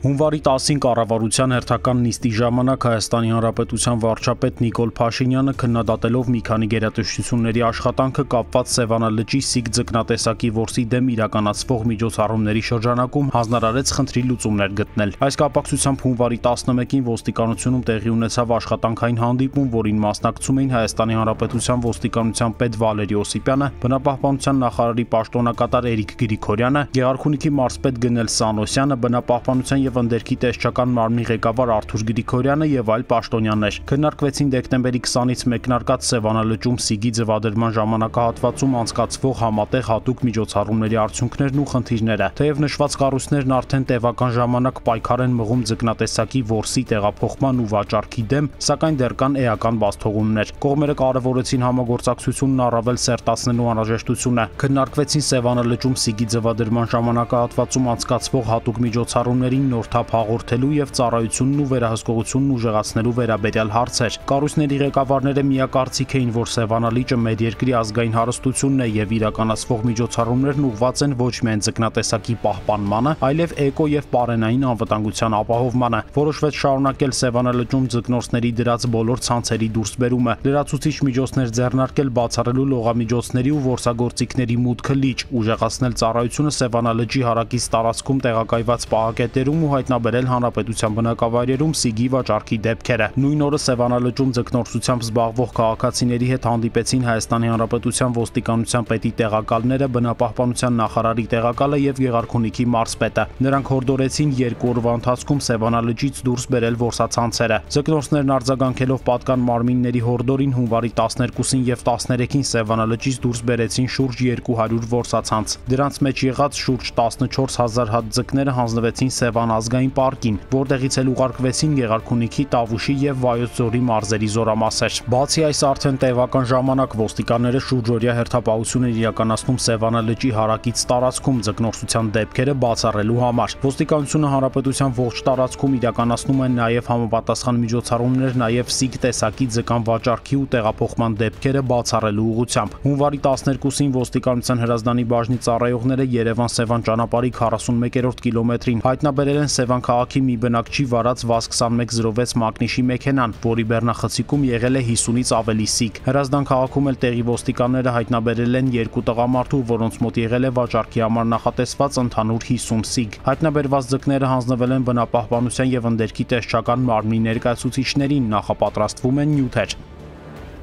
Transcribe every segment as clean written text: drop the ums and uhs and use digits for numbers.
Հունվարի 10-ին կառավարության հերթական նիստի ժամանակ Հայաստանի Հանրապետության վարչապետ Նիկոլ Փաշինյանը քննադատելով մի քանի գերատեսչությունների աշխատանքը կապված Սևանա լճի Սիգ ձկնատեսակի որսի դեմ իրականացվող միջոցառումների շրջանակում հանձնարարեց խնդրի լուծումներ գտնել։ Այս կապակցությամբ հունվարի 11-ին ոստիկանությունում տեղի ունեցավ աշխատանքային հանդիպում, որին մասնակցում էին Հայաստանի Հանրապետության ոստիկանության պետ Վալերի Օսիպյանը, բնապահպանության նախարարի պաշտոնակատար Էրիկ Գրիգորյանը, Գեղարքունիքի մարզպետ Գնել Սանոսյանը, բնապահպանության և ընդերքի տեսչական մարմնի ղեկավար Արթուր Գրիգորյանը և այլ պաշտոնյաներ։ Քննարկվեցին դեկտեմբերի 20-ից մեկնարկած Սևանա լճում Սիգի ձվադրման ժամանակահատվածում անցկացվող համատեղ հատուկ միջոցառումների արդյունքներն ու խնդիրները։ Թեև նշված կառույցներն արդեն տևական ժամանակ պայքար են մղում ձկնատեսակի որսի տեղափոխման ու վաճառքի դեմ, սակայն դեռ կան էական բացթողումներ։ Կողմերը կարևորեցին համագործակցությունն առավել սերտացնելու անհրաժեշտությունը։ Քննարկվեցին Սևանա լճում Սիգի ձվադրման ժամանակահատվածում անցկացվող հատուկ միջոցառումներին նոր թափ հաղորդելու և ծառայությունն ու վերահսկողությունն ուժեղացնելու վերաբերյալ հարցեր։ Կառույցների ղեկավարները միակարծիք էին, որ Սևանա լիճը մեր երկրի ազգային հարստությունն է և իրականացվող միջոցառումներն ուղղված են ոչ միայն ձկնատեսակի պահպանմանը, այլև էկո և պարենային անվտանգության ապահովմանը։ Որոշվեց շարունակել Սևանա լճում ձկնորսների դրած բոլոր ցանցերի դուրսբերումը, լրացուցիչ միջոցներ ձեռնարկել բացառելու լողամիջոցների ու որսագործիքների մուտքը լիճ, ուժեղացնել ծառայությունը Սևանա լճի հարակից տարածքում տեղակայված պահակետերում ու հայտնաբերել հանրապետության բնակավայրերում Սիգի վաճառքի դեպքերը։ Նույն օրը Սևանա լճում ձկնորսությամբ զբաղվող քաղաքացիների հետ հանդիպեցին Հայաստանի Հանրապետության ոստիկանության պետի տեղակալները, բնապահպանության նախարարի տեղակալը և Գեղարքունիքի մարզպետը։ Նրանք հորդորեցին 2 օրվա ընթացքում Սևանա լճից դուրս բերել որսացանցերը։ Ձկնորսներն արձագանքելով պատկան մարմինների հորդորին հունվարի 12-ին և 13-ին Սևանա լճից դուրս բերեցին շուրջ 200 որսացանց։ Դրանց մեջ եղած շուրջ 14,000 հատ ձկները հանձնվեցին Սևան ազգային պարկին, որտեղից էլ ուղարկվեցին Գեղարքունիքի, Տավուշի և Վայոց ձորի մարզերի զորամասեր։ Բացի այս, արդեն տևական ժամանակ ոստիկանները շուրջօրյա հերթապահություն են իրականացնում Սևանա լճի հարակից տարածքում ձկնորսության դեպքերը բացառելու համար։ Ոստիկանությունը հանրապետության ողջ տարածքում իրականացնում է նաև համապատասխան միջոցառումներ նաև Սիգ տեսակի ձկան վաճառքի ու տեղափոխման դեպքերը բացառելու ուղղությամբ։ Հունվարի 12-ին ոստիկանության հրազդանի բաժնի ծառայողները Երևան-Սևան ճանապարհի 41-րդ կիլոմետրին հայտնաբերել են Սևան քաղաքի մի բնակչի վարած VAZ-2106 մակնիշի մեքենան, որի բեռնախցիկում եղել է 50-ից ավելի Սիգ։ Հրազդան քաղաքում էլ տեղի ոստիկանները հայտնաբերել են 2 տղամարդու, որոնց մոտ եղել է վաճառքի համար նախատեսված ընդհանուր 50 Սիգ։ Հայտնաբերված ձկները հանձնվել են բնապահպանության և ընդերքի տեսչական մարմնի ներկայացուցիչներին, նախապատրաստվում են նյութեր։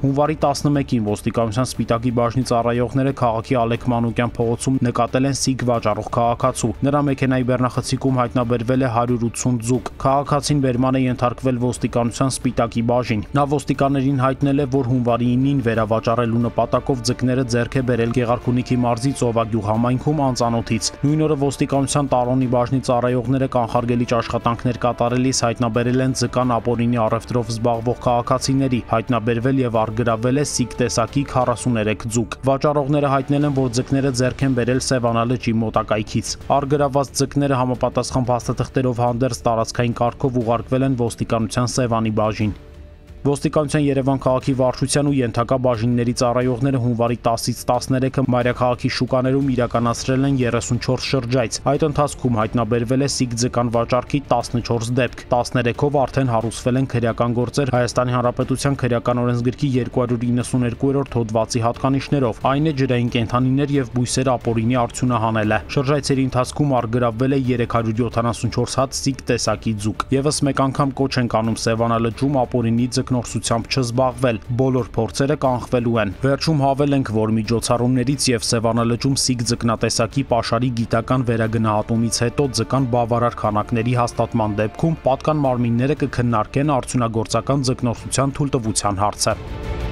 Հունվարի 11-ին ոստիկանության Սպիտակի բաժնի ծառայողները քաղաքի Ալեք Մանուկյան փողոցում նկատել են Սիգ վաճառող քաղաքացու։ Նրա մեքենայի բեռնախցիկում հայտնաբերվել է 180 ձուկ։ Քաղաքացին բերման է ենթարկվել ոստիկանության Սպիտակի բաժին։ Նա ոստիկաններին հայտնել է, որ հունվարի 9-ին վերավաճառելու նպատակով ձկները ձեռք է բերել Գեղարքունիքի մարզի Ծովագյուղ համայնքում անծանոթից։ Նույն օրը ոստիկանության Տարոնի բաժնի ծառայողները կանխարգելիչ աշխատանքներ կատարելիս հայտնաբերել են ձկան ապօրինի առևտրով զբաղվող քաղաքացիների, հայտնաբերվել և գրավել է Սիգ տեսակի 43 ձուկ։ Վաճառողները հայտնել են, որ ձկները ձեռք են բերել Սևանա լճի մոտակայքից։ Առգրաված ձկները համապատասխան փաստաթղթերով հանդերձ տարածքային կարգով ուղարկվել են ոստիկանության Սևանի բաժին։ Ոստիկանության Երևան քաղաքի վարչության ու ենթակա բաժինների ծառայողները հունվարի 10-ից 13-ը մայրաքաղաքի շուկաներում իրականացրել են 34 շրջայց։ Այդ ընթացքում հայտնաբերվել է Սիգ ձկան վաճառքի 14 դեպք, 13-ով արդեն հարուցվել են քրեական գործեր Հայաստանի Հանրապետության քրեական օրենսգրքի 292-րդ հոդվածի հատկանիշներով, այն է ջրային կենդանիներ և բույսեր ապօրինի արդյունահանելը։ Շրջայցերի ընթացքում առգրավվել է 374 հատ Սիգ տեսակի ձուկ։ Եվս մեկ անգամ կոչ են անում Սևանա լճում ապօրինի ձկնորսությամբ չզբաղվել, բոլոր փորձերը կանխվելու են։ Վերջում հավելենք, որ միջոցառումներից և Սևանա լճում Սիգ ձկնատեսակի պաշարի գիտական վերագնահատումից հետո ձկան բավարար քանակների հաստատման դեպքում պատկան մարմինները կքննարկեն արդյունագործական ձկնորսության թույլտվության հարցը։